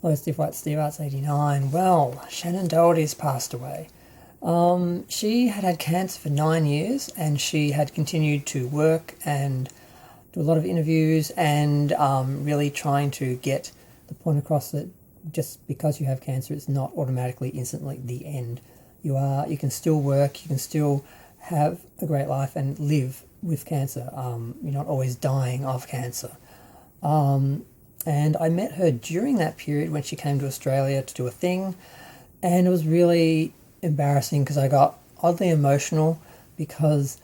Hello, Steve White, Steve Arts 89. Well, Shannen Doherty's passed away. She had cancer for 9 years, and she had continued to work and do a lot of interviews and really trying to get the point across that just because you have cancer, it's not automatically instantly the end. You can still work, you can still have a great life and live with cancer. You're not always dying of cancer. And I met her during that period when she came to Australia to do a thing, and it was really embarrassing because I got oddly emotional because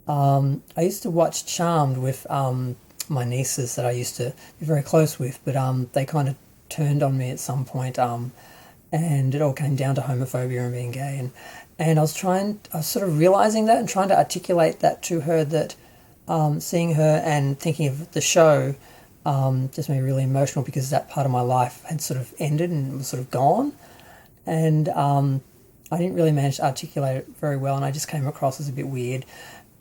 I used to watch Charmed with my nieces that I used to be very close with, but they kind of turned on me at some point, and it all came down to homophobia and being gay, and I was sort of realizing that and trying to articulate that to her, that seeing her and thinking of the show just made me really emotional because that part of my life had sort of ended and was sort of gone, and I didn't really manage to articulate it very well, and I just came across as a bit weird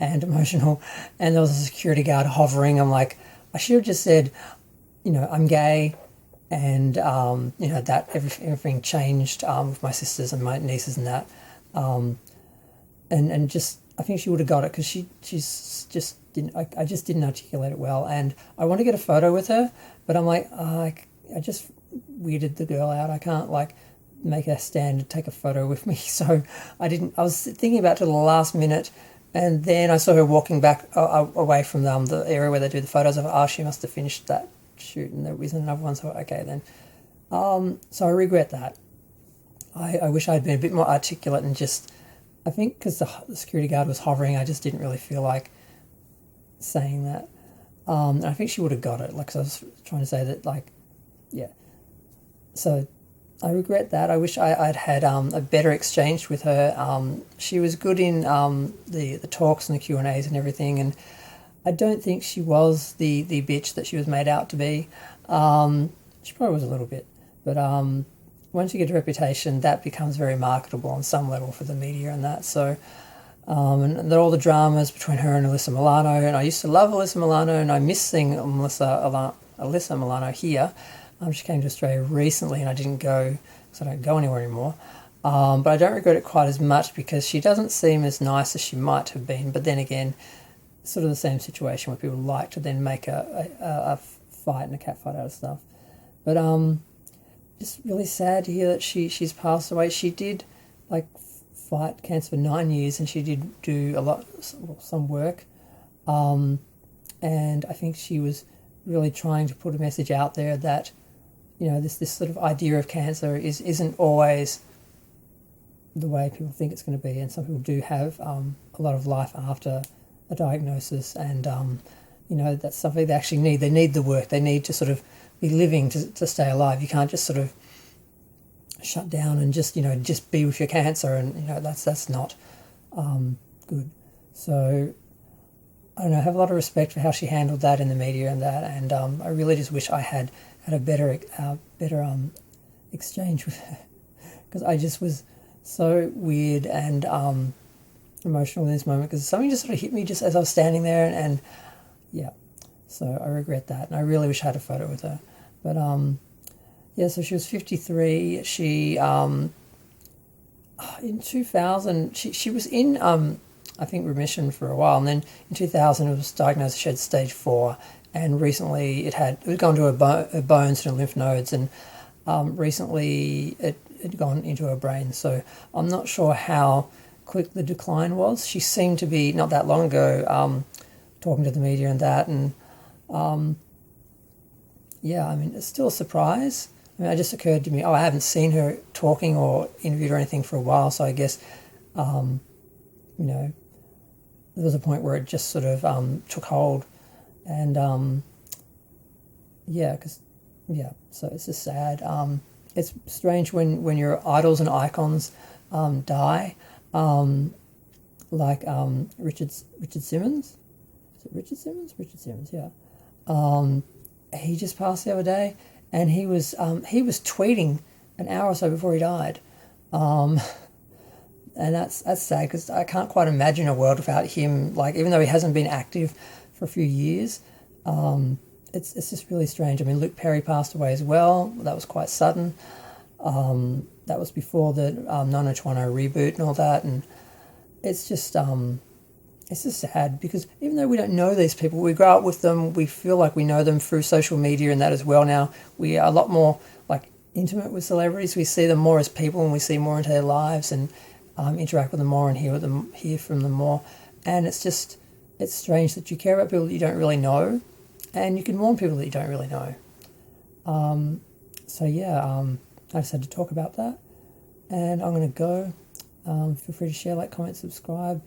and emotional, and there was a security guard hovering. I'm like, I should have just said, I'm gay, and that everything changed with my sisters and my nieces and that, and just I think she would have got it because she's just didn't. I just didn't articulate it well, and I want to get a photo with her, but I'm like, I just weirded the girl out. I can't make her stand and take a photo with me, so I didn't. I was thinking about it to the last minute, and then I saw her walking back away from the area where they do the photos. I thought, oh, she must have finished that shoot, and there isn't another one. So okay then. So I regret that. I wish I'd been a bit more articulate and just. I think because the security guard was hovering, I just didn't really feel like saying that. And I think she would have got it. So I was trying to say that, yeah. So I regret that. I wish I'd had a better exchange with her. She was good in the talks and the Q&As and everything, and I don't think she was the bitch that she was made out to be. She probably was a little bit, but once you get a reputation, that becomes very marketable on some level for the media and that. So, and all the dramas between her and Alyssa Milano, and I used to love Alyssa Milano, and I miss seeing Alyssa Milano here. She came to Australia recently, and I didn't go because I don't go anywhere anymore. But I don't regret it quite as much because she doesn't seem as nice as she might have been. But then again, sort of the same situation where people like to then make a fight and a cat fight out of stuff. But just really sad to hear that she's passed away. She did fight cancer for 9 years, and she did do some work, and I think she was really trying to put a message out there that this sort of idea of cancer isn't always the way people think it's going to be, and some people do have a lot of life after a diagnosis, and that's something they actually need. They need the work. They need to sort of be living to stay alive. You can't just sort of shut down and just be with your cancer, and that's not good. So I don't know, I have a lot of respect for how she handled that in the media and that, and I really just wish I had a better exchange with her, because I just was so weird and emotional in this moment, because something just sort of hit me just as I was standing there, and yeah, so I regret that, and I really wish I had a photo with her. But yeah, so she was 53. She in 2000 she was in I think remission for a while, and then in 2000 it was diagnosed she had stage 4, and recently it had gone to her bones and her lymph nodes, and recently it had gone into her brain. So I'm not sure how quick the decline was. She seemed to be, not that long ago, talking to the media and that, and yeah, I mean, it's still a surprise. I mean, it just occurred to me, I haven't seen her talking or interviewed or anything for a while, so I guess, there was a point where it just sort of took hold, and so it's just sad. It's strange when your idols and icons die, Richard Simmons. Is it Richard Simmons? Richard Simmons, yeah. He just passed the other day, and he was tweeting an hour or so before he died, and that's sad because I can't quite imagine a world without him. Even though he hasn't been active for a few years, it's just really strange. I mean, Luke Perry passed away as well. That was quite sudden. That was before the 90210 reboot and all that, and it's just sad because even though we don't know these people, we grow up with them. We feel like we know them through social media and that as well. Now we are a lot more like intimate with celebrities. We see them more as people, and we see more into their lives and interact with them more and hear from them more. And it's strange that you care about people that you don't really know, and you can warn people that you don't really know. I just had to talk about that, and I'm going to go. Feel free to share, like, comment, subscribe.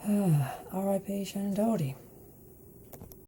R.I.P. Shannen Doherty.